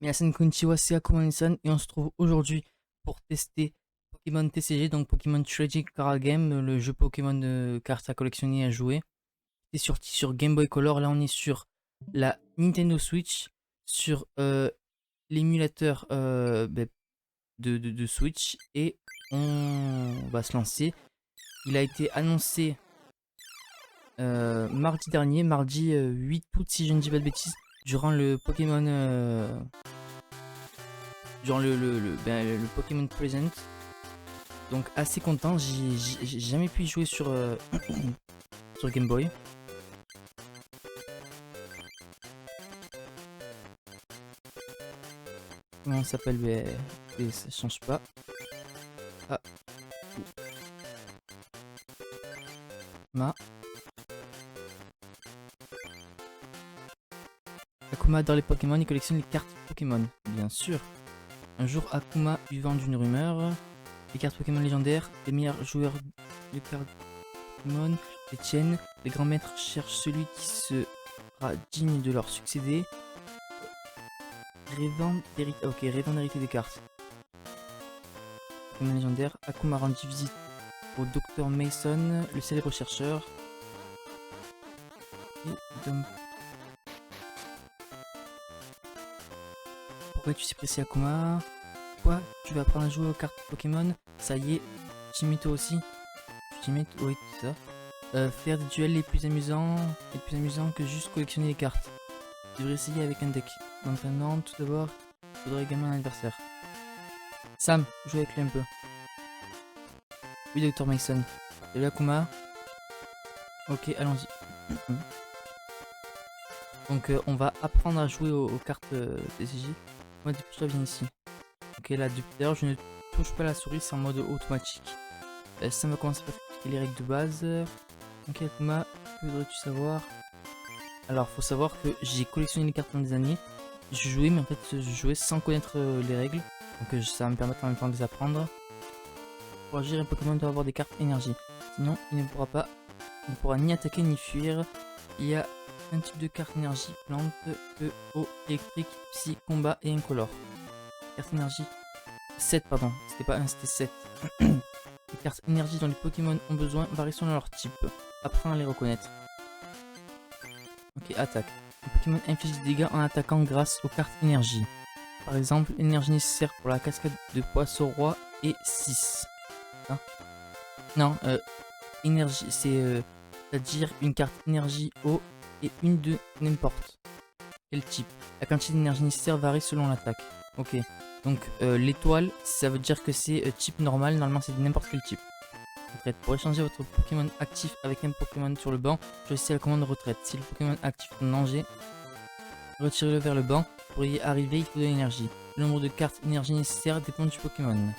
Minasan konnichiwa, c'est Akuman-san et on se trouve aujourd'hui pour tester Pokémon TCG, donc Pokémon Trading Card Game, le jeu Pokémon de cartes à collectionner et à jouer. C'est sorti sur Game Boy Color, là on est sur la Nintendo Switch, sur l'émulateur de Switch et on va se lancer. Il a été annoncé mardi dernier, mardi 8 août si je ne dis pas de bêtises, durant le Pokémon... genre le Pokémon Present. Donc assez content, j'ai jamais pu y jouer sur, sur Game Boy. Comment ça s'appelle, mais ça change pas. Ah, Akuma adore les Pokémon, il collectionne les cartes Pokémon, bien sûr. Un jour, Akuma eut vent d'une rumeur. Les cartes Pokémon légendaires, les meilleurs joueurs de cartes Pokémon les tiennent. Les grands maîtres cherchent celui qui sera digne de leur succéder. Rêvant d'hériter des cartes. Pokémon légendaire, Akuma rendit visite au Dr Mason, le célèbre chercheur. Et pourquoi tu sais pressé, Akuma? Quoi? Tu vas apprendre à jouer aux cartes Pokémon? Ça y est, t'y mets toi aussi? Tu t'y mets? Oui, c'est ça. Faire des duels les plus amusants que juste collectionner les cartes. Tu devrais essayer avec un deck. Maintenant, tout d'abord, il faudrait également un adversaire. Sam, joue avec lui un peu. Oui, Dr Mason. Salut Akuma. Ok, allons-y. Donc on va apprendre à jouer aux cartes TCG. Moi, depuis toi, viens ici. Ok, là, depuis d'ailleurs, je ne touche pas la souris, c'est en mode automatique. Ça va commencer par expliquer les règles de base. Ok, Akuma, que voudrais-tu savoir? Alors, faut savoir que j'ai collectionné les cartes pendant des années. Je jouais, mais en fait, je jouais sans connaître les règles. Donc, ça va me permettre en même temps de les apprendre. Pour agir, un Pokémon doit avoir des cartes énergie. Sinon, il ne pourra ni attaquer ni fuir. Il y a un type de carte énergie, plante, feu, eau, électrique, psy, combat et incolore. Carte énergie 7, pardon, c'était pas 1, c'était 7. Les cartes énergie dont les Pokémon ont besoin varient selon leur type. Apprends à les reconnaître. Ok, attaque. Les Pokémon infligent des dégâts en attaquant grâce aux cartes énergie. Par exemple, l'énergie nécessaire pour la cascade de Poisson Roi est 6. Hein? Non, énergie, c'est-à-dire une carte énergie eau et une de n'importe quel type. La quantité d'énergie nécessaire varie selon l'attaque. Ok, donc l'étoile, ça veut dire que c'est type normal, normalement c'est n'importe quel type. Retraite. Pour échanger votre Pokémon actif avec un Pokémon sur le banc, choisissez la commande retraite. Si le Pokémon actif est en danger, retirez-le vers le banc. Pour y arriver, il faut de l'énergie. Le nombre de cartes énergie nécessaires dépend du Pokémon.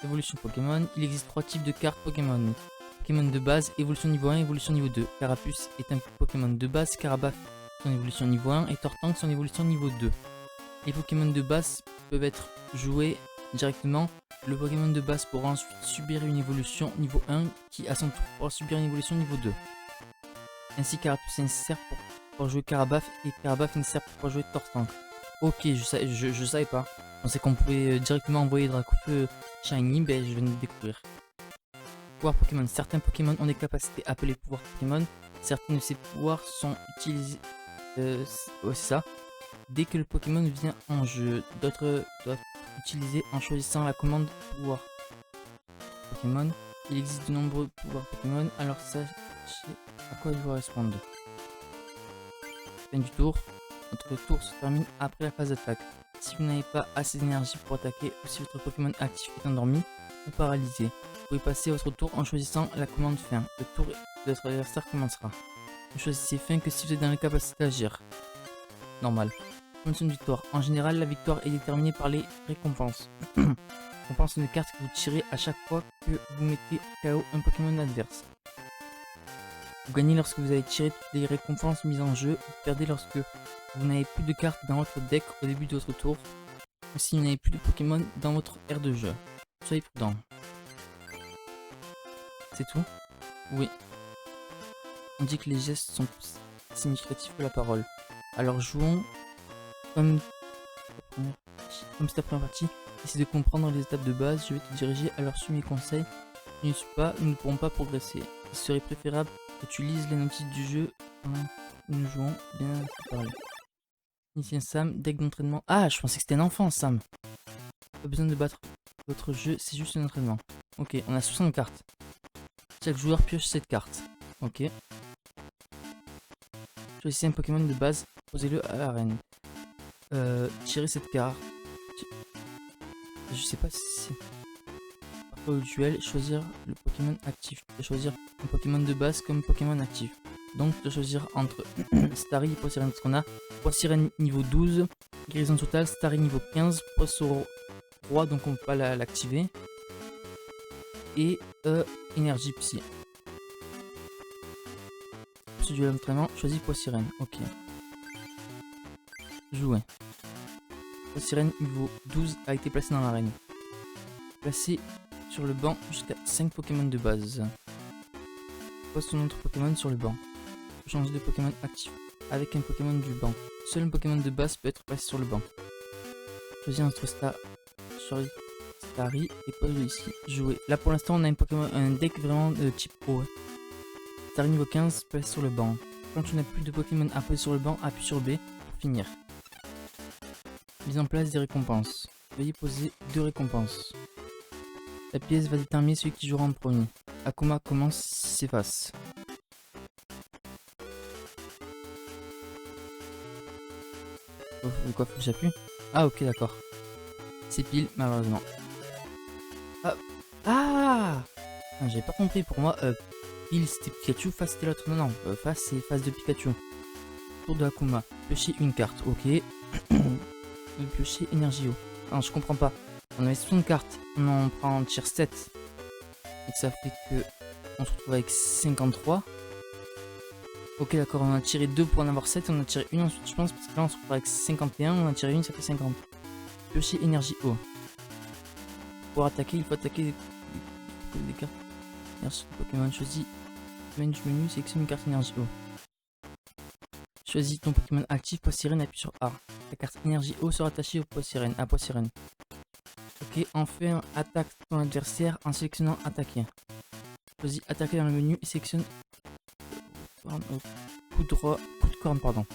Évolution Pokémon, il existe 3 types de cartes Pokémon. Pokémon de base, évolution niveau 1, évolution niveau 2. Carapuce est un Pokémon de base, Carabath son évolution niveau 1 et Tortank son évolution niveau 2. Les Pokémon de base peuvent être joués directement. Le Pokémon de base pourra ensuite subir une évolution niveau 1 qui à son tour pourra subir une évolution niveau 2. Ainsi Carapuce est nécessaire pour jouer Carabath et Carabath est nécessaire pour jouer Tortank. Ok, je savais pas. Je pensais qu'on pouvait directement envoyer Dracofeu Shiny, ben je viens de découvrir. Pouvoir Pokémon. Certains Pokémon ont des capacités appelées pouvoirs Pokémon. Certains de ces pouvoirs sont utilisés... ouais, c'est ça. Dès que le Pokémon vient en jeu, d'autres doivent être utilisés en choisissant la commande pouvoir Pokémon. Il existe de nombreux pouvoirs Pokémon, alors sachez à quoi il correspondent. Fin du tour. Votre tour se termine après la phase d'attaque. Si vous n'avez pas assez d'énergie pour attaquer ou si votre Pokémon actif est endormi ou paralysé, vous pouvez passer votre tour en choisissant la commande fin. Le tour de votre adversaire commencera. Ne choisissez fin que si vous êtes dans la capacité d'agir. Normal. Condition de victoire. En général, la victoire est déterminée par les récompenses. Récompense une carte que vous tirez à chaque fois que vous mettez KO un Pokémon adverse. Vous gagnez lorsque vous avez tiré toutes les récompenses mises en jeu. Vous perdez lorsque vous n'avez plus de cartes dans votre deck au début de votre tour. Ou si vous n'avez plus de Pokémon dans votre aire de jeu. Soyez prudent. C'est tout? Oui. On dit que les gestes sont plus significatifs que la parole. Alors jouons comme comme c'est ta première partie, essaie de comprendre les étapes de base, je vais te diriger, alors suis mes conseils. Si tu ne suis pas, nous ne pourrons pas progresser. Il serait préférable que tu lises les notices du jeu pendant que nous jouons, bien parler. Ici Sam, deck d'entraînement. Ah, je pensais que c'était un enfant, Sam. Pas besoin de battre votre jeu, c'est juste un entraînement. Ok, on a 60 cartes. Chaque joueur pioche cette carte. Ok. Choisissez un Pokémon de base, posez-le à l'arène. Tirez cette carte. Je sais pas si c'est... Parfois au duel, choisir le Pokémon actif. Et choisir un Pokémon de base comme Pokémon actif. Donc, tu dois choisir entre Starry et Poissirène. Parce qu'on a Poissirène niveau 12, guérison totale, Starry niveau 15, Poisson Roi, donc on peut pas l'activer. Et énergie psy. Pour ce duel d'entraînement, choisis Poissirène. Ok. Jouer. Poissirène niveau 12 a été placé dans l'arène. Placé sur le banc jusqu'à 5 Pokémon de base. Pose ton autre Pokémon sur le banc. Changer de Pokémon actif avec un Pokémon du banc. Seul un Pokémon de base peut être placé sur le banc. Choisis entre Starry et pose-le ici. Jouer. Là pour l'instant on a un deck vraiment de type pro. Starry niveau 15 placé sur le banc. Quand tu n'as plus de Pokémon à poser sur le banc, appuie sur B pour finir. Mise en place des récompenses. Veuillez poser 2 récompenses. La pièce va déterminer celui qui jouera en premier. Akuma commence, s'efface. De quoi faut que j'appuie? Ah ok d'accord. C'est pile malheureusement. Ah, ah, j'avais pas compris pour moi. Pile c'était Pikachu, face c'était l'autre. Non non, face c'est face de Pikachu. Tour de Akuma. Piocher une carte, ok. Piocher énergie eau. Non je comprends pas. On avait 60 cartes, on en prend en tier 7. Donc ça fait que on se retrouve avec 53. Ok d'accord, on a tiré 2 pour en avoir 7, on a tiré une ensuite je pense, parce que là on se retrouve avec 51, on a tiré une, ça fait 50. Piocher énergie eau. Pour attaquer, il faut attaquer des cartes. Merci Pokémon, choisis menu du menu, sélectionne une carte énergie eau. Choisis ton Pokémon actif, Poissirène, appuie sur A. La carte énergie eau sera attachée au Poissirène, à Poissirène. Ok, enfin attaque ton adversaire en sélectionnant attaquer. Choisis attaquer dans le menu et sélectionne coup de corne, pardon.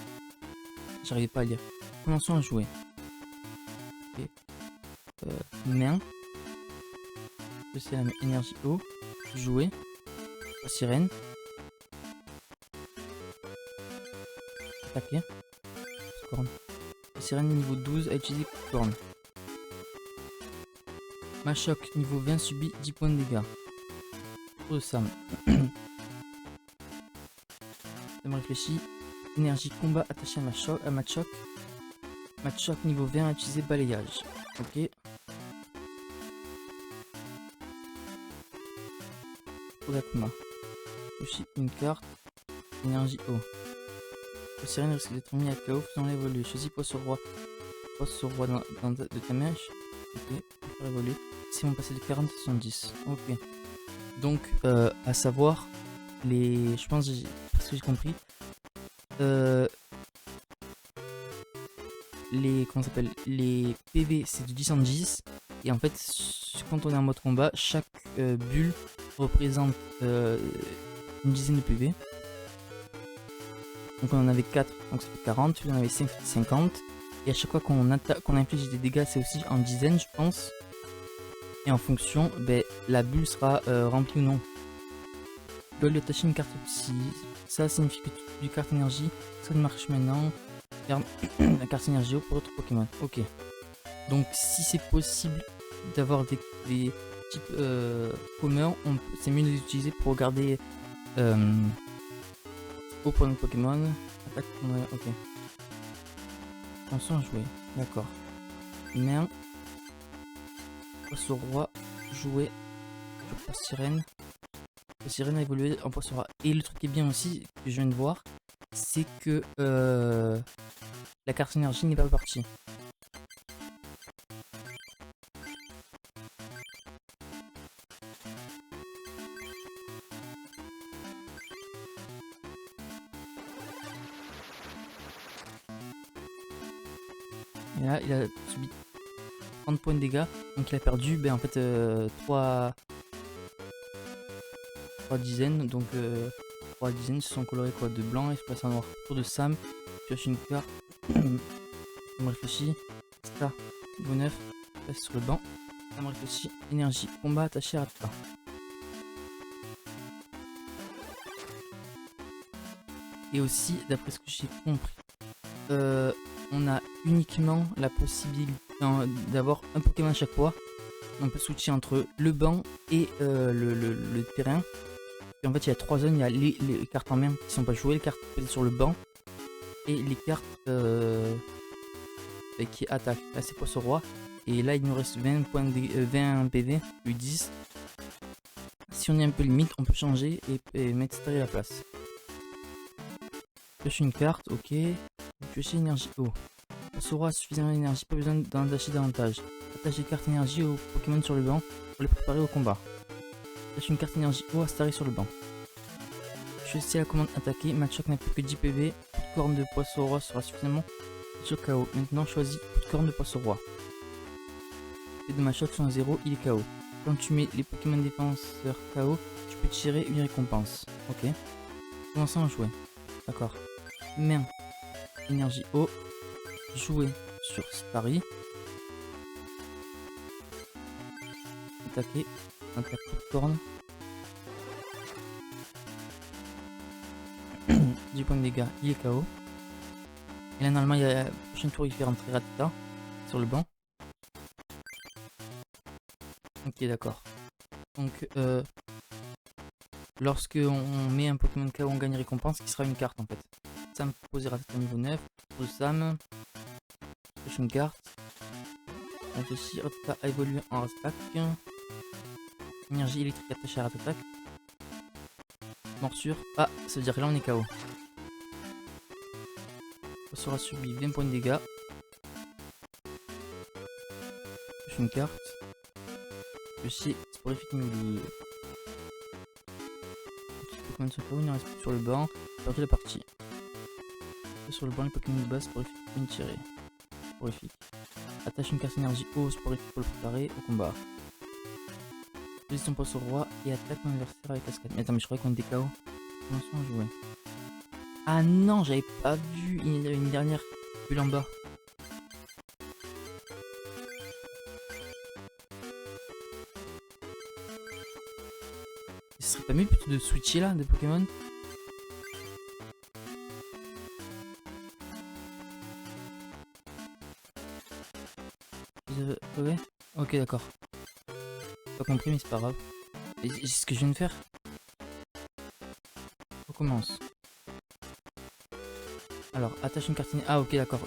J'arrivais pas à lire. Commençons à jouer. Ok. Main. C'est la énergie eau. Jouer. Sirène. Attaquer. Corne. Sirène niveau 12 a utilisé coup de corne. Machoc niveau 20 subit 10 points de dégâts. Tour de Sam. Ça me réfléchit. Énergie combat attachée à Machoc. Machoc niveau 20 a utilisé balayage. Ok. Tour d'Akuma. Aussi une carte. Énergie eau. Poissirène risque d'être mis à KO faisant l'évoluer. Choisis Poisson Roi. Poisson Roi de ta main. Ok. Faire évoluer. Si on passait de 40 à 70. Ok. Donc, à savoir, je pense, parce que j'ai compris, comment ça s'appelle, les PV c'est de 10 en 10, et en fait, quand on est en mode combat, chaque bulle représente une dizaine de PV. Donc on en avait 4, donc ça fait 40, puis on en avait 5, 50, et à chaque fois qu'on inflige des dégâts, c'est aussi en dizaines, je pense. Et en fonction, ben, la bulle sera remplie ou non. Tu dois lui attacher une carte psy. Ça signifie que tu as carte énergie. Ça marche maintenant. Garde la carte énergie pour autre Pokémon. Ok. Donc si c'est possible d'avoir des types communs, c'est mieux de les utiliser pour garder eau pour notre Pokémon. Attaque. Ok. Attention à jouer. D'accord. Main. Poisson Roi, jouer sur Poissirène. Poissirène a évolué en Poisson Roi. Et le truc qui est bien aussi, que je viens de voir, c'est que la carte énergie n'est pas partie. Et là, il a subi 30 points de dégâts. Donc il a perdu en fait 3 dizaines. Donc 3 dizaines se sont colorées quoi, de blanc et se passent en noir. Tour de Sam, tu as une carte. Sam réfléchit. Ça, niveau 9, passe sur le banc. Sam réfléchit. Énergie, combat attaché à Rata. Et aussi, d'après ce que j'ai compris, on a uniquement la possibilité d'avoir un Pokémon à chaque fois. On peut switcher entre le banc et le terrain. Et en fait, il y a 3 zones. Il y a les cartes en main qui sont pas jouées, les cartes sur le banc et les cartes qui attaquent. Là, c'est Poisson Roi. Et là, il nous reste 20 points de 20 PV, plus 10. Si on est un peu limite, on peut changer et mettre Starry à la place. Pioche une carte, ok. Piocher énergie eau. Poisson Roi a suffisamment d'énergie, pas besoin d'en attacher davantage. Attache des cartes énergie aux Pokémon sur le banc pour les préparer au combat. Attache une carte énergie eau à Starry sur le banc. Choisis la commande attaquer. Machoc n'a plus que 10 PV. Coup de corne de Poisson Roi sera suffisamment sur KO. Maintenant choisis coup de corne de Poisson Roi. Les de Machoc sont à 0, il est KO. Quand tu mets les Pokémon défenseurs KO, tu peux tirer une récompense. Ok. Commençons à jouer. D'accord. Main. Énergie eau. Jouer sur Starry. Attaquer. Attaque coup de corne. 10 points de dégâts, il est KO. Et là, normalement, il y a la prochaine tour, il fait rentrer Rattata sur le banc. Ok, d'accord. Donc, lorsque on met un Pokémon KO, on gagne récompense qui sera une carte en fait. Sam proposé Rattata niveau 9. Pour Sam, pioche une carte. Réfléchir, Rattata a évolué en attaque. Énergie électrique attachée à Rattata. Morsure. Ah, ça veut dire que là on est KO. Sera subi 20 points de dégâts. Pioche une carte. Piocher sporifique niveau 12. Pokémon sont KO, il ne reste plus sur le banc. Perdu la partie. Sur le banc, les Pokémon de base sporifique une tirée. Sporifique. Attache une carte énergie eau sporifique pour le préparer au combat. Utilise ton Poisson Roi et attaque ton adversaire avec cascade. Mais attends, mais je croyais qu'on était KO. Commençons à jouer. Ah non, j'avais pas vu. Il y avait une dernière bulle en bas. Ce serait pas mieux plutôt de switcher là, de Pokémon? Ouais. Ok, d'accord. Pas compris, mais c'est pas grave. Et c'est ce que je viens de faire. On recommence. Alors, attache une carte. Ah, ok, d'accord.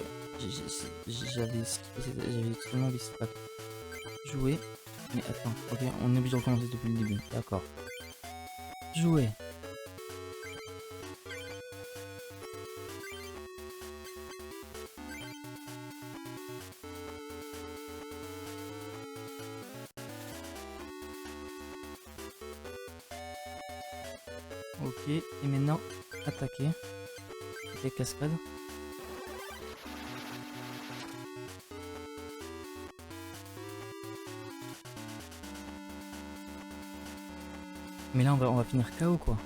J'avais extrêmement oublié cette pack. Jouer. Mais attends, ok, on est obligé de recommencer depuis le début. D'accord. Jouer. Ok, et maintenant, attaquer. Attaquer cascade. Mais là, on va finir KO quoi.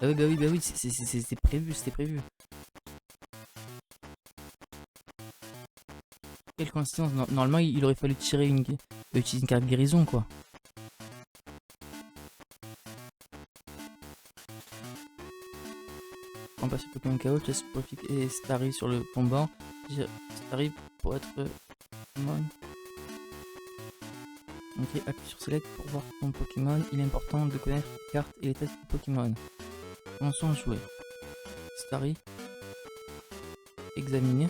Bah oui, c'était prévu, Quelle coïncidence, normalement il aurait fallu tirer utiliser une carte guérison quoi. On passe au Pokémon KO, laisse Profit et Starry sur le combat. Starry pour être Pokémon. Ok, appuie sur Select pour voir ton Pokémon. Il est important de connaître les cartes et les tests du Pokémon. Commençons à jouer. Starry. Examiner.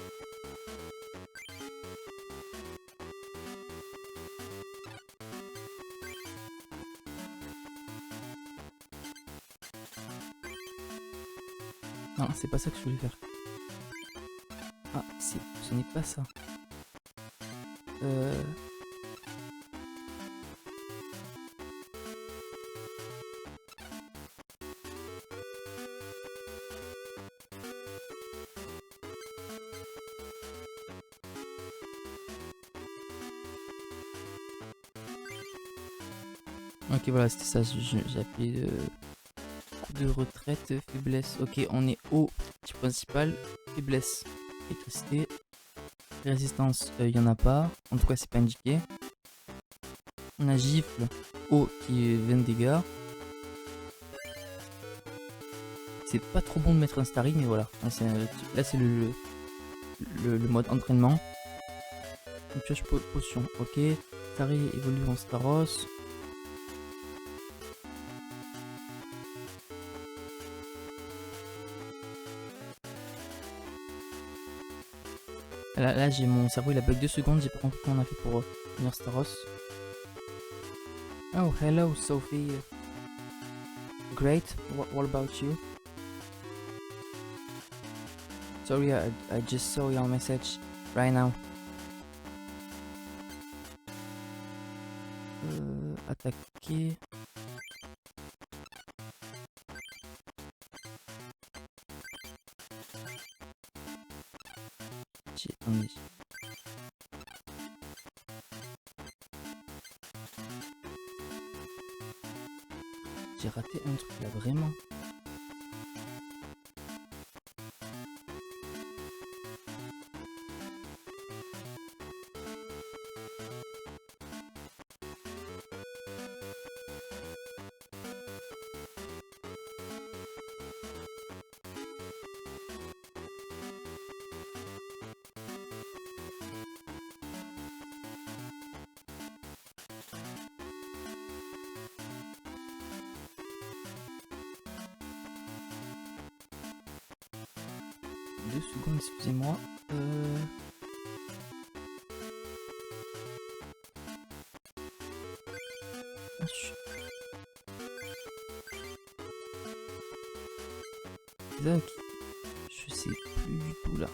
Non, c'est pas ça que je voulais faire. Ah, ce n'est pas ça. Ok, voilà, c'était ça. J'ai appelé coup de retraite, faiblesse. Ok, on est au petit principal, faiblesse, électricité, résistance, il y en a pas. En tout cas, c'est pas indiqué. On a gifle, eau qui est 20 dégâts. C'est pas trop bon de mettre un starry, mais voilà. Là, c'est le mode entraînement. Une pioche potion, ok. Starry évolue en Staros. Là j'ai mon cerveau, il a bug 2 secondes, j'ai pas compris comment on a fait pour venir Staros. Oh, hello Sophie. Great, what about you? Sorry, I just saw your message right now. Attaquer. Attendez. J'ai raté un truc là, vraiment. Deux secondes, excusez-moi. Zac, je sais plus du tout là.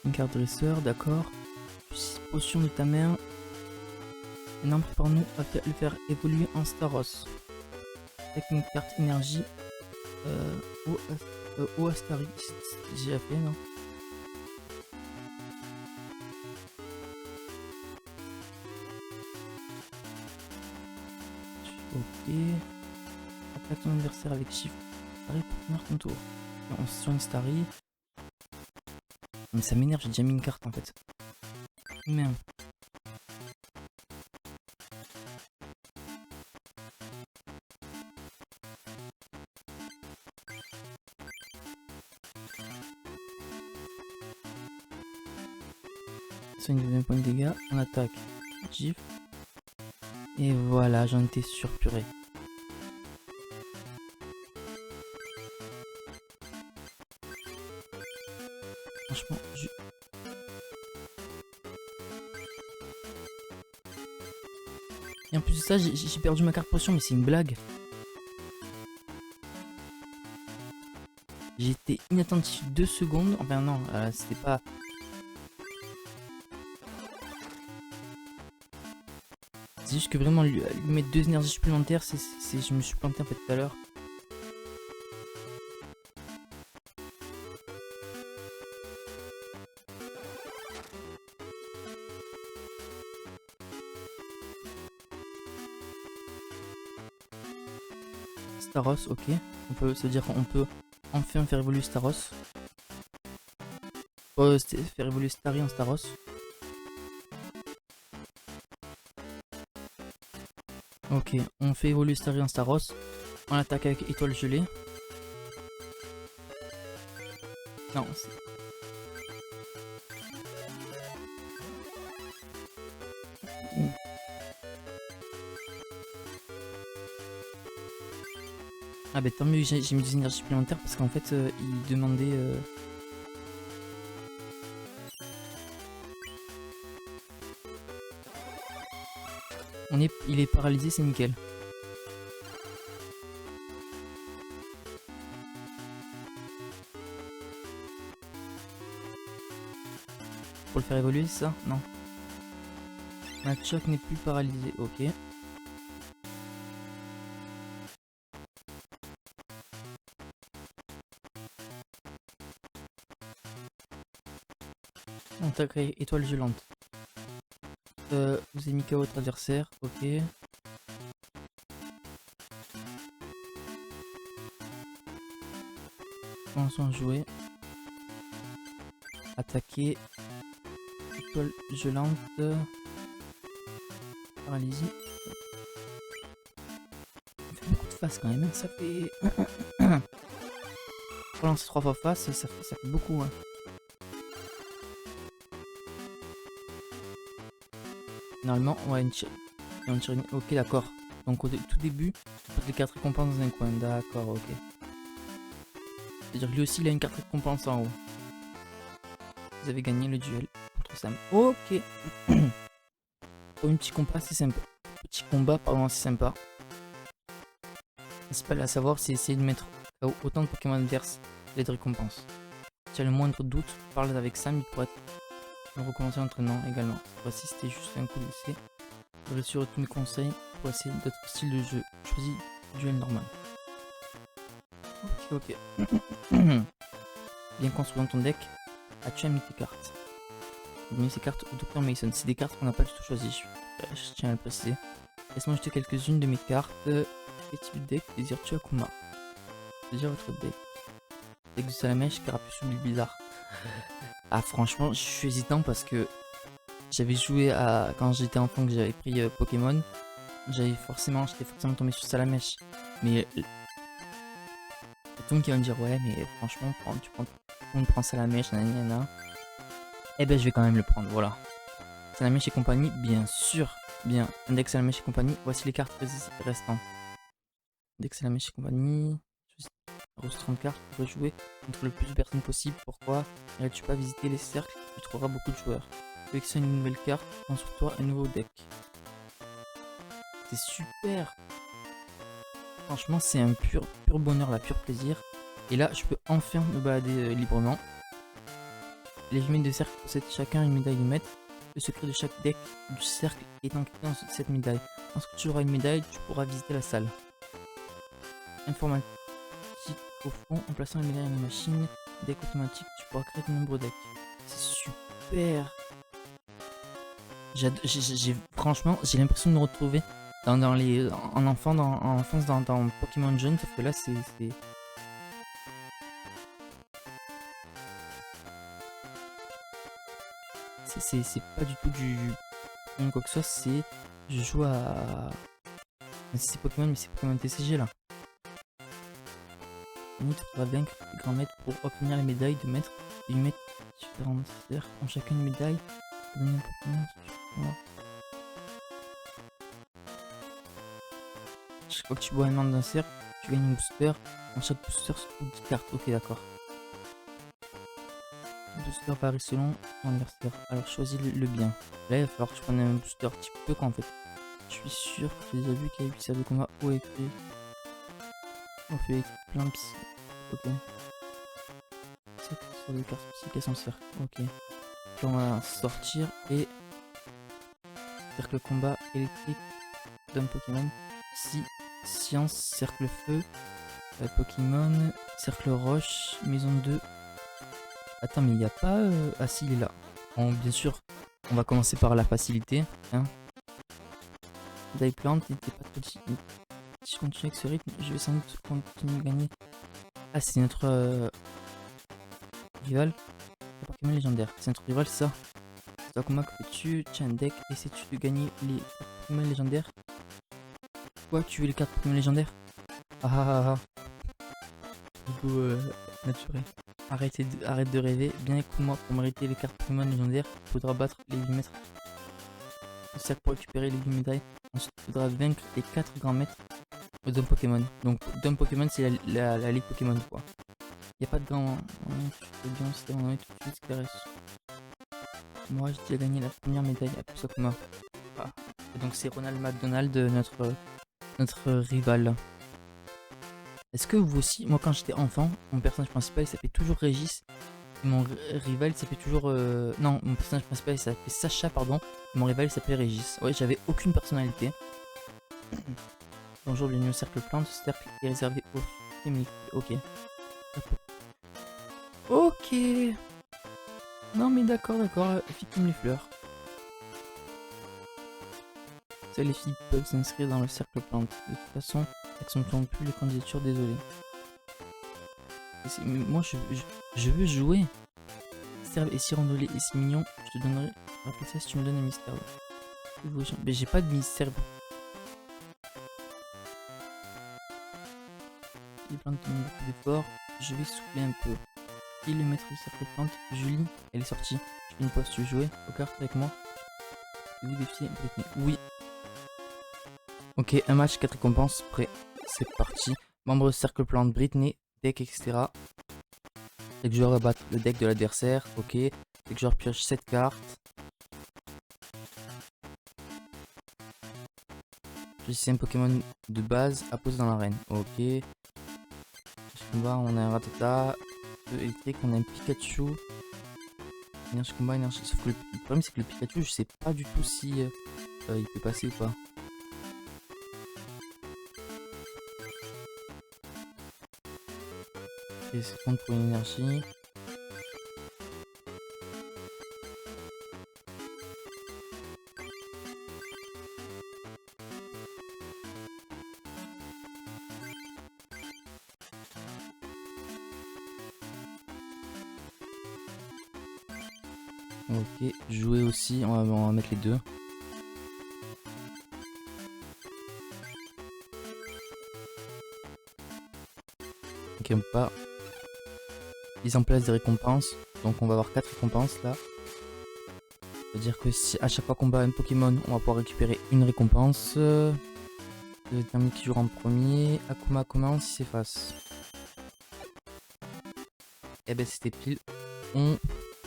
Une carte dresseur, d'accord. Potion de ta main. Maintenant, prépare-nous à le faire évoluer en Staros. Avec une carte énergie. Au Astari. J'ai déjà fait, non? Ok. Attaque ton adversaire avec Shift. Starry pour finir ton tour. On se soigne Starry. Mais ça m'énerve, j'ai déjà mis une carte en fait. Merde. Soigne de 20 points de dégâts. On attaque. Gif. Et voilà, j'en étais sûr, purée. Franchement, Et en plus de ça, j'ai perdu ma carte potion, mais c'est une blague. J'ai été inattentif 2 secondes. Enfin non, c'était pas... C'est juste que vraiment, lui mettre 2 énergies supplémentaires, je me suis planté en fait tout à l'heure. Staros, ok. On peut se dire qu'on peut enfin faire évoluer Staros. Faire évoluer Starry en Staros. Ok, on fait évoluer Starry en Staros. On attaque avec étoile gelée. Non, c'est... Ah bah tant mieux, j'ai mis des énergies supplémentaires parce qu'en fait il demandait... Il est paralysé, c'est nickel. Pour le faire évoluer, c'est ça? Non. Machoc n'est plus paralysé, ok. On t'a créé étoile gelante. Vous avez mis KO votre adversaire, ok. Commençons à jouer. Attaquer. Étoile gelante. Paralysie. Ça fait beaucoup de face quand même, hein. Ça fait... Relancer 3 fois face, ça fait beaucoup, hein. Normalement, ouais, une tirine. Ok, d'accord. Donc au tout début, tu poses les 4 récompenses dans un coin. D'accord, ok. C'est-à-dire que lui aussi, il a une carte récompense en haut. Vous avez gagné le duel contre Sam. Ok. Pour un petit combat, c'est sympa. Petit combat, pardon, c'est sympa. C'est pas à savoir, c'est essayer de mettre autant de Pokémon adverses les récompenses. Si tu as le moindre doute, parle avec Sam, il pourrait recommencer l'entraînement également. Voici, c'était juste un coup d'essai. J'aurais sur tous mes conseils pour essayer d'autres styles de jeu. Choisis duel normal. Ok. Bien construisant ton deck, as-tu mis tes cartes? J'ai mis ces cartes au Dr Mason. C'est des cartes qu'on n'a pas du tout choisies. Je tiens à le préciser. Laisse-moi jeter quelques-unes de mes cartes. Quel type de deck désires-tu Akuma? Déjà votre deck. Deck de Salamèche, Carapuce ou bizarre. Ah franchement, je suis hésitant parce que j'avais joué à quand j'étais enfant que j'avais pris Pokémon. J'étais forcément tombé sur Salamèche. Mais tout le monde qui va me dire ouais mais franchement on prend Salamèche, nanana. Eh ben je vais quand même le prendre, voilà. Salamèche et compagnie, bien sûr. Bien, index Salamèche et compagnie, voici les cartes restantes. Index Salamèche et compagnie, rose 30 cartes pour jouer contre le plus de personnes possible. Pourquoi n'irais-tu pas visiter les cercles? Tu trouveras beaucoup de joueurs. Sélectionne une nouvelle carte, prends sur toi un nouveau deck. C'est super. Franchement, c'est un pur bonheur, la pur plaisir. Et là, je peux enfin me balader librement. Les maîtres de cercle possèdent chacun une médaille de maître. Le secret de chaque deck du cercle est ancré dans cette médaille. Lorsque tu auras une médaille, tu pourras visiter la salle. Informatique au fond, en plaçant une médaille dans la machine, deck automatique, tu pourras créer de nombreux decks. C'est super. Franchement, j'ai l'impression de me retrouver en enfance dans Pokémon Jaune, sauf que là c'est pas du tout du quoi que ce soit, c'est je joue à c'est Pokémon mais c'est Pokémon TCG là. Tu pourras vaincre les grands maîtres pour obtenir la médaille de maître et une maître différentes cercles en chacune médaille. Chaque fois que tu bois un membre d'un cercle, tu gagnes un booster. Dans chaque booster se trouve 10 cartes. Ok, d'accord. Le booster varie selon ton adversaire. Alors choisis le bien. Là, il va falloir que tu prennes un booster type peu quoi en fait. Je suis sûr que tu as déjà vu qu'il y a 8 salles de combat haut écrit. On fait plein de psy. Ok. C'est sur des cartes psychiques à son cercle. Ok. Là, on va sortir et cercle combat électrique d'un Pokémon. Si science, cercle feu, Pokémon, cercle roche, maison 2. Attends, mais il n'y a pas. Ah, si, il est là. Bon, bien sûr, on va commencer par la facilité. Hein. Plant n'était pas petit. Si je continue avec ce rythme, je vais sans doute continuer à gagner. Ah, c'est notre rival. Le Pokémon légendaire. C'est notre rival, c'est ça. C'est comment que fais-tu? Tiens, un deck. Essaies-tu de gagner les Pokémon légendaires? Quoi, tu veux les cartes Pokémon légendaires? Ah. Du coup, naturel. Arrête de rêver. Bien écoute-moi, pour mériter les cartes Pokémon légendaires, il faudra battre les 8 maîtres. Le cercle pour récupérer les 8 médailles. Ensuite, il faudra vaincre les 4 grands maîtres d'un Pokémon. Donc, d'un Pokémon, c'est la ligue Pokémon, quoi. Il n'y a pas de grand. C'est bien, c'était en tout de suite, Moi, j'ai déjà gagné la première médaille à Pusakuma. Ah, Et donc c'est Ronald McDonald, notre rival. Est-ce que vous aussi, moi quand j'étais enfant, mon personnage principal il s'appelait toujours Régis. Et mon rival il s'appelait toujours... Non, mon personnage principal il s'appelait Sacha, pardon. Et mon rival il s'appelait Régis. Ouais, j'avais aucune personnalité. Bonjour, bienvenue au cercle plante. Ce cercle est réservé aux féminines. Ok. Ok. Non mais d'accord, filles comme les fleurs. Seules les filles peuvent s'inscrire dans le cercle plante. De toute façon, n'acceptons plus les candidatures, désolé. Mais moi je veux jouer. Serve et si randonnée et si mignon, je te donnerai. Rappelle ça si tu me donnes un mystère. Mais j'ai pas de mystère. Les plantes demandent beaucoup d'efforts. Je vais souffler un peu. Et le maître du cercle plante, Julie, elle est sortie. Je fais une pause, tu veux jouer aux cartes avec moi? Et vous défiez Britney? Oui. Ok, un match, 4 récompenses, prêt. C'est parti. Membre du cercle plante, Britney, deck, etc. Chaque joueur va battre le deck de l'adversaire. Ok. Chaque joueur pioche 7 cartes. Choisissez un Pokémon de base à poser dans l'arène. Ok. Combat, on a un Rattata. Électrique, on a un Pikachu. Énergie combat, énergie. Sauf que le problème c'est que le Pikachu, je sais pas du tout si il peut passer ou pas. Et c'est compte pour une énergie. Ok, jouer aussi, on va mettre les deux. Ok, on peut pas. Mise en place des récompenses. Donc on va avoir 4 récompenses là. C'est-à-dire que si à chaque fois qu'on bat un Pokémon, on va pouvoir récupérer une récompense. Le déterminer qui jouera en premier. Akuma commence, il s'efface. Et ben c'était pile. On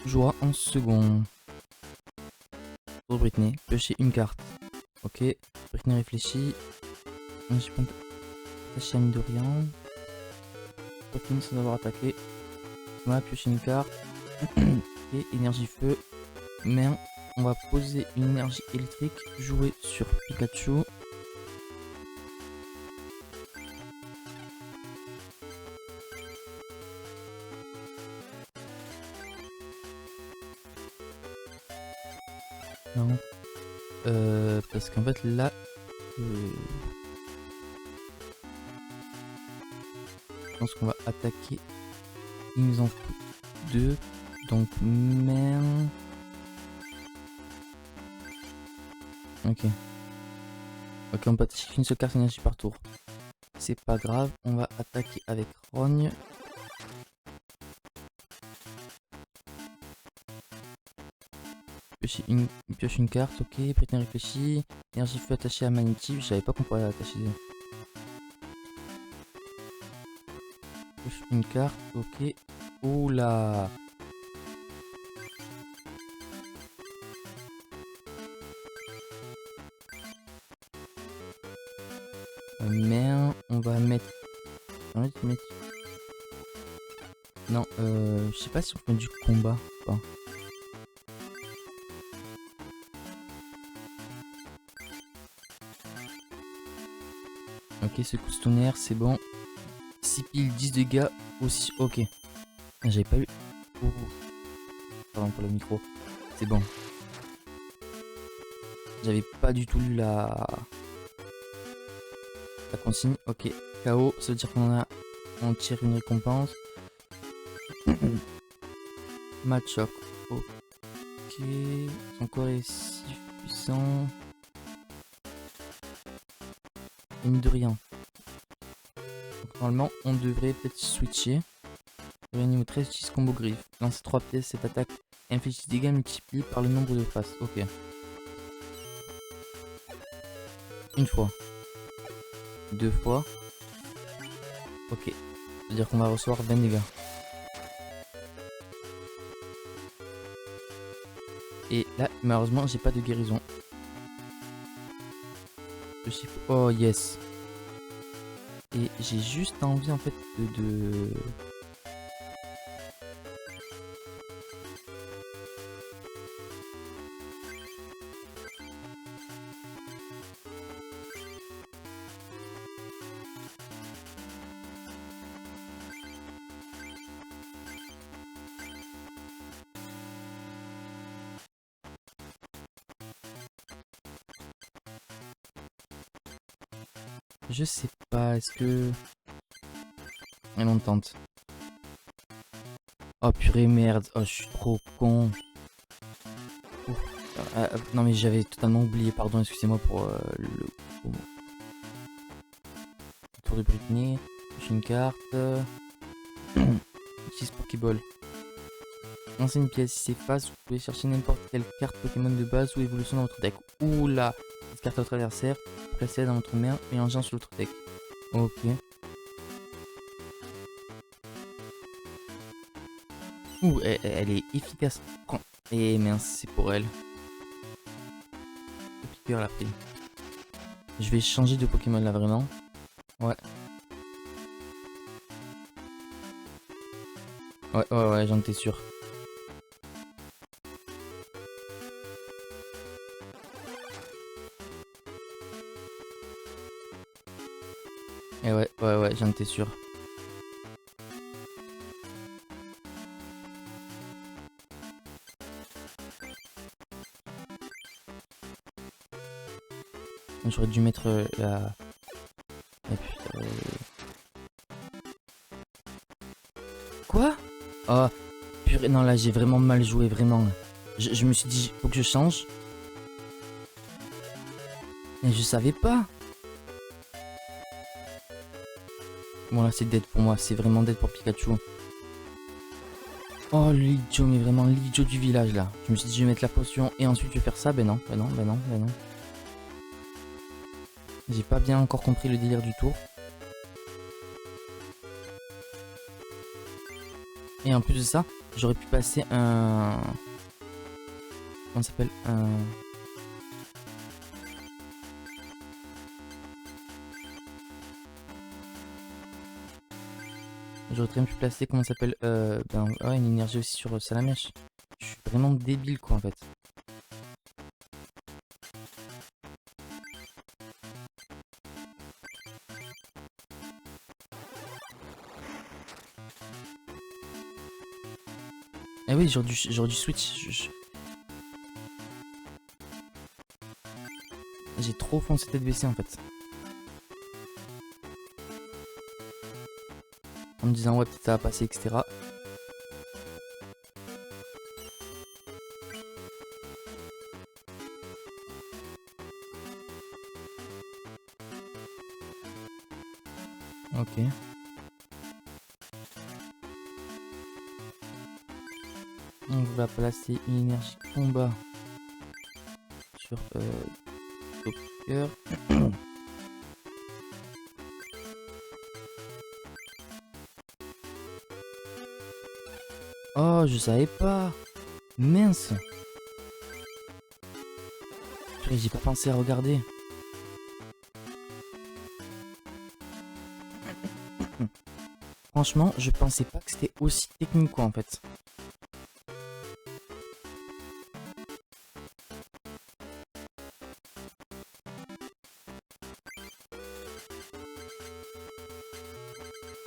jouera en second. Pour Britney, piocher une carte. Ok, Britney réfléchit. J'ai pas attaché à Midorian. Pokémon sans avoir attaqué. On va piocher une carte. Et énergie feu. Main. On va poser une énergie électrique. Jouer sur Pikachu. Non. Parce qu'en fait là. Je pense qu'on va attaquer. Il nous en faut 2. Donc main. Ok. Ok, on peut attaquer qu'une seule carte énergie par tour. C'est pas grave, on va attaquer avec Rogne. Pioche une carte, ok. Britney réfléchit. Énergie feu attachée à Magnétive, je savais pas qu'on pourrait l'attacher. Pioche une carte, ok. Oula. Merde, on va mettre... Non, je sais pas si on fait du combat ou pas. Ok, secousse tonnerre, c'est bon. 6 piles, 10 dégâts aussi. Ok. J'avais pas eu... Oh. Pardon pour le micro. C'est bon. J'avais pas du tout lu la consigne. Ok. KO, ça veut dire on tire une récompense. Match-up. Ok. Son corps est si puissant. Et mis de rien. Donc, normalement, on devrait peut-être switcher. Niveau 13, utilise combo griffe. Lance 3 pièces, cette attaque inflige des dégâts multipliés par le nombre de faces. Ok. Une fois. 2 fois. Ok. C'est-à-dire qu'on va recevoir 20 dégâts. Et là, malheureusement, j'ai pas de guérison. le chiffre. Oh yes. Et j'ai juste envie en fait de... Je sais pas, est-ce que... Et on tente. Oh purée merde, oh je suis trop con. Ouf. Non mais j'avais totalement oublié, pardon, excusez-moi pour le tour de Britney. J'ai une carte. 6 Pokéball. Lancez une pièce, si c'est face, vous pouvez chercher n'importe quelle carte Pokémon de base ou évolution dans votre deck. Oula, cette carte à votre adversaire, placez-la dans votre main et en sur l'autre deck. Ok. Ouh, elle est efficace. Et mince, c'est pour elle. Le piqueur l'a pris. Je vais changer de Pokémon là vraiment. Ouais. Ouais, j'en étais sûr. Et ouais, j'en étais sûr. J'aurais dû mettre la... Ah, putain, Quoi? Oh, purée, non là j'ai vraiment mal joué, vraiment. Je me suis dit, faut que je change. Mais je savais pas. Bon là c'est dead pour moi, c'est vraiment dead pour Pikachu. Oh l'idiot, mais vraiment l'idiot du village là. Je me suis dit je vais mettre la potion et ensuite je vais faire ça, ben non. J'ai pas bien encore compris le délire du tour. Et en plus de ça, j'aurais pu passer un... Comment ça s'appelle? J'aurais très bien pu placer, comment ça s'appelle? Ouais, une énergie aussi sur Salamèche. Je suis vraiment débile quoi en fait. Eh oui, j'aurais dû switch. J'ai trop foncé tête baissée en fait. En me disant ouais peut-être ça va passer, etc. Ok. On va placer une énergie combat sur Joker. Oh, je savais pas. Mince. J'ai pas pensé à regarder. Franchement, je pensais pas que c'était aussi technique quoi en fait.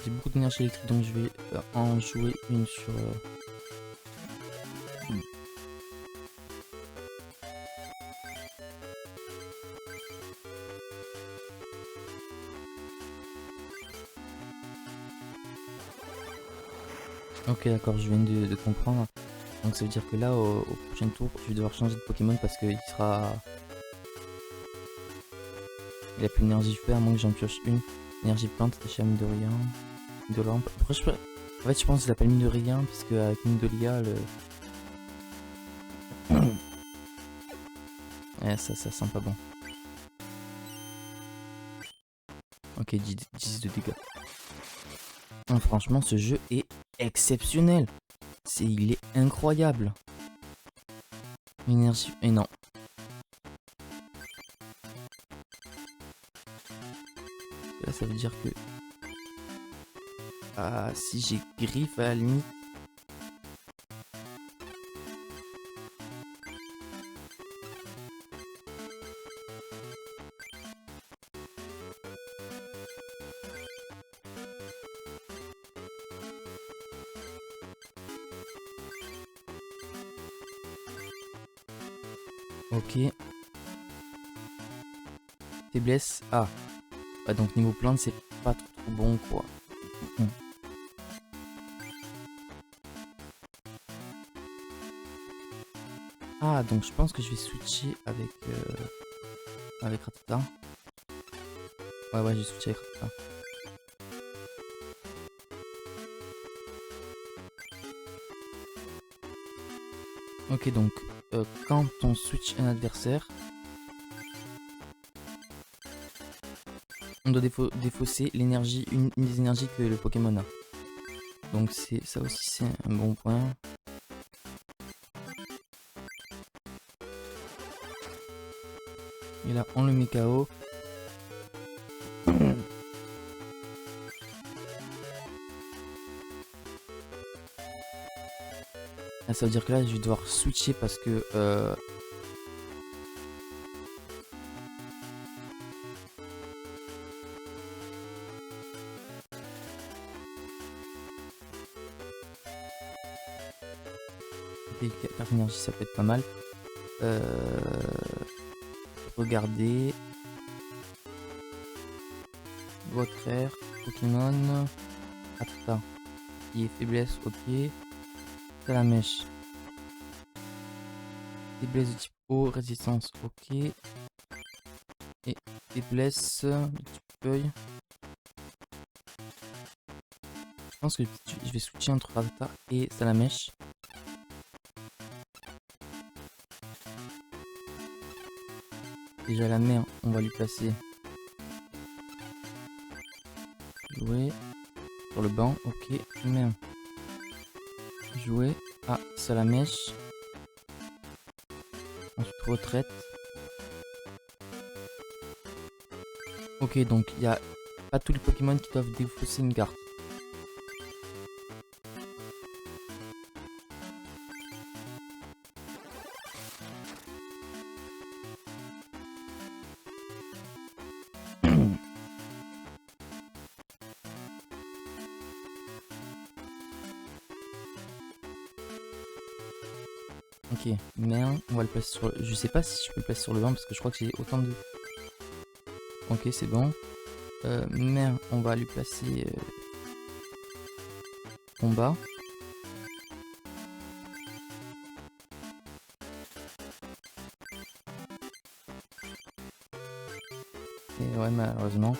J'ai beaucoup d'énergie électrique donc je vais en jouer une sur... Ok d'accord, je viens de comprendre. Donc ça veut dire que là au prochain tour je vais devoir changer de Pokémon parce qu'il sera... Il a plus d'énergie feu à moins que j'en pioche une. Énergie plante, déchet mine de rien. De lampe. Après, en fait je pense qu'il s'appelle mine de rien parce qu'avec mine de Lia le... Ouais, ça sent pas bon. Ok, 10 de dégâts. Non, franchement, ce jeu est exceptionnel. Il est incroyable. Énergie... Et non. que là, ça veut dire que... Ah, si j'ai griffe à la limite... Ok. Faiblesse. Ah. Ouais, donc niveau plante, c'est pas trop bon, quoi. Mm. Ah, donc je pense que je vais switcher avec... avec Rattata. Ouais, je vais switcher avec Rattata. Ok, donc quand on switch un adversaire, on doit défausser l'énergie, une des énergies que le Pokémon a. Donc c'est ça aussi, c'est un bon point. Et là, on le met KO. Ah, ça veut dire que là, je vais devoir switcher parce que... les cartes énergie, ça peut être pas mal. Regardez. Votre air, Pokémon. Attends. Qui est faiblesse, ok. Salamèche. Faiblesse de type eau, résistance, ok. Et faiblesse de type feuille. Je pense que je vais switcher entre Rattata et Salamèche. Déjà la mer, on va lui placer. Jouer. Sur le banc, ok. Mer. Jouer. Ah, Salamèche. Ensuite retraite. Ok, donc il n'y a pas tous les Pokémon qui doivent défausser une carte. Ok, merde, on va le placer sur le... Je sais pas si je peux le placer sur le banc parce que je crois que j'ai autant de... Ok, c'est bon. Merde, on va lui placer... combat. Et ouais, malheureusement.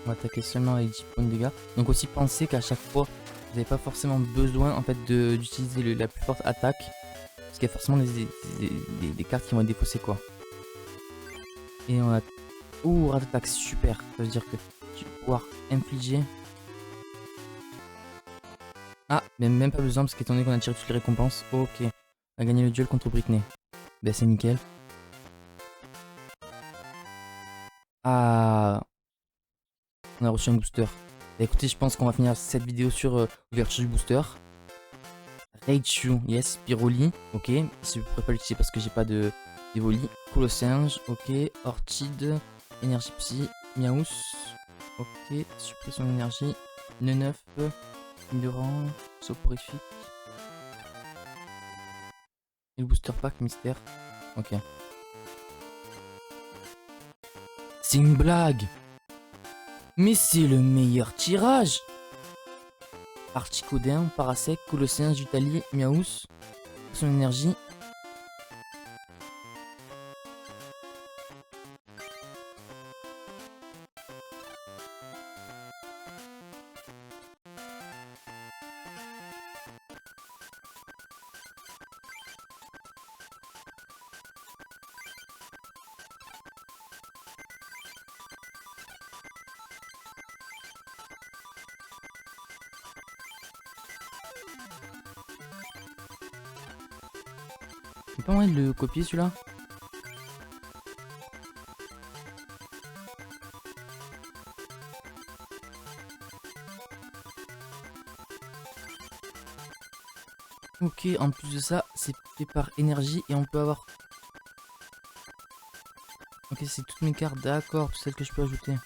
On va attaquer seulement avec 10 points de dégâts. Donc aussi pensez qu'à chaque fois, vous n'avez pas forcément besoin en fait d'utiliser la plus forte attaque. Parce qu'il y a forcément des cartes qui vont être défaussées quoi. Et on a... Ouh, Rattatak, super. Ça veut dire que je vais pouvoir infliger... Ah, mais même pas besoin parce qu'étant donné qu'on a tiré toutes les récompenses, ok. On a gagné le duel contre Britney. Ben c'est nickel. Ah... On a reçu un booster. Bah, écoutez, je pense qu'on va finir cette vidéo sur l'ouverture du booster. Raichu, yes. Pyroli, ok. Je ne pourrais pas l'utiliser parce que j'ai pas de Evoli. Colossinge, ok. Orchid, énergie psy, Miaous, ok. Suppression d'énergie, Neneuf, Endurant, soporifique. Et le booster pack mystère, ok. C'est une blague! Mais c'est le meilleur tirage! Articodin, Parasec, Colossien, Jutali, Miaous, son énergie. Y'a pas moyen de le copier celui-là? Ok, en plus de ça, c'est fait par énergie et on peut avoir... Ok, c'est toutes mes cartes, d'accord, celles que je peux ajouter.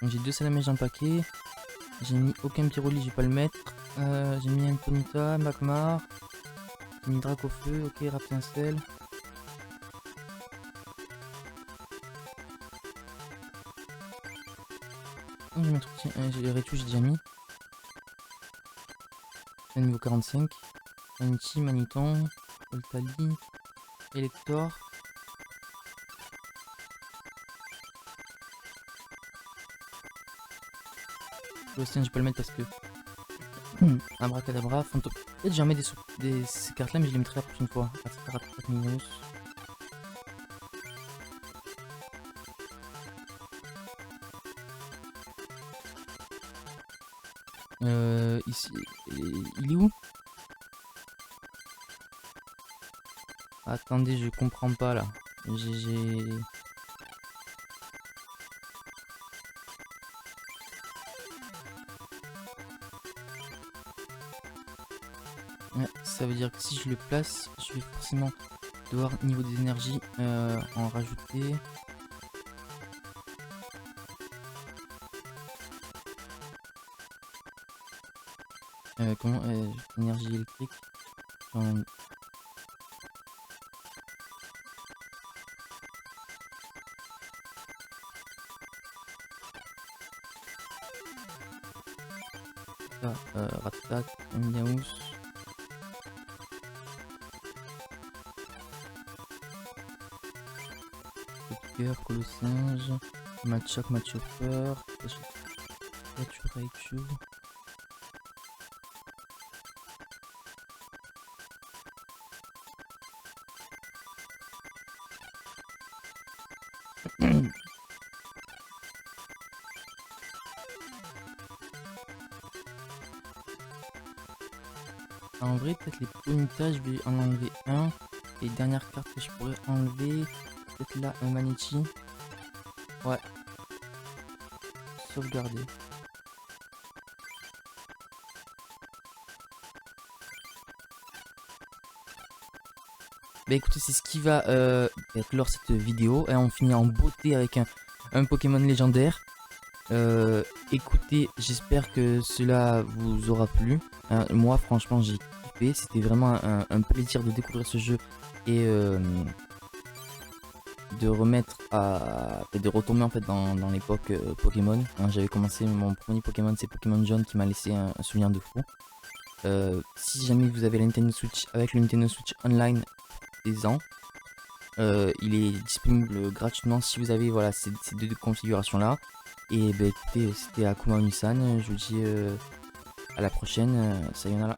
Donc j'ai 2 salamèches dans le paquet. J'ai mis aucun pyroli, je vais pas le mettre. J'ai mis un Ponyta, Magmar. J'ai mis Drac au feu, ok, Raptincelle. Je vais mettre j'ai Raichu, j'ai déjà mis. Niveau 45. Manichi, Maniton, Voltali, Elector. L'Océan, je peux le mettre parce que. Abracadabra, fantôme. Peut-être j'en mets ces cartes là, mais je les mettrai la prochaine fois. Ici. Il est où? Attendez, je comprends pas là. J'ai. Ouais, ça veut dire que si je le place, je vais forcément devoir, niveau des énergies, en rajouter. Comment énergie électrique. Ratat, Miaous. Cœur, Colossinge, Machop, Machopper, Raichu. En vrai, peut-être les Ponyta, je vais en enlever un. Et dernière carte que je pourrais enlever, peut-être là, un Manichi. Ouais. Sauvegarder. Bah écoutez, c'est ce qui va clore cette vidéo. Et on finit en beauté avec un Pokémon légendaire. Écoutez, j'espère que cela vous aura plu. Moi, franchement, j'ai kiffé. C'était vraiment un plaisir de découvrir ce jeu et de remettre de retomber en fait dans l'époque Pokémon. J'avais commencé mon premier Pokémon, c'est Pokémon Jaune, qui m'a laissé un souvenir de fou. Si jamais vous avez la Nintendo Switch, avec le Nintendo Switch Online des ans, il est disponible gratuitement si vous avez voilà ces deux configurations là. Et bah écoutez, c'était Akuma Onisan, je vous dis à la prochaine, sayonara.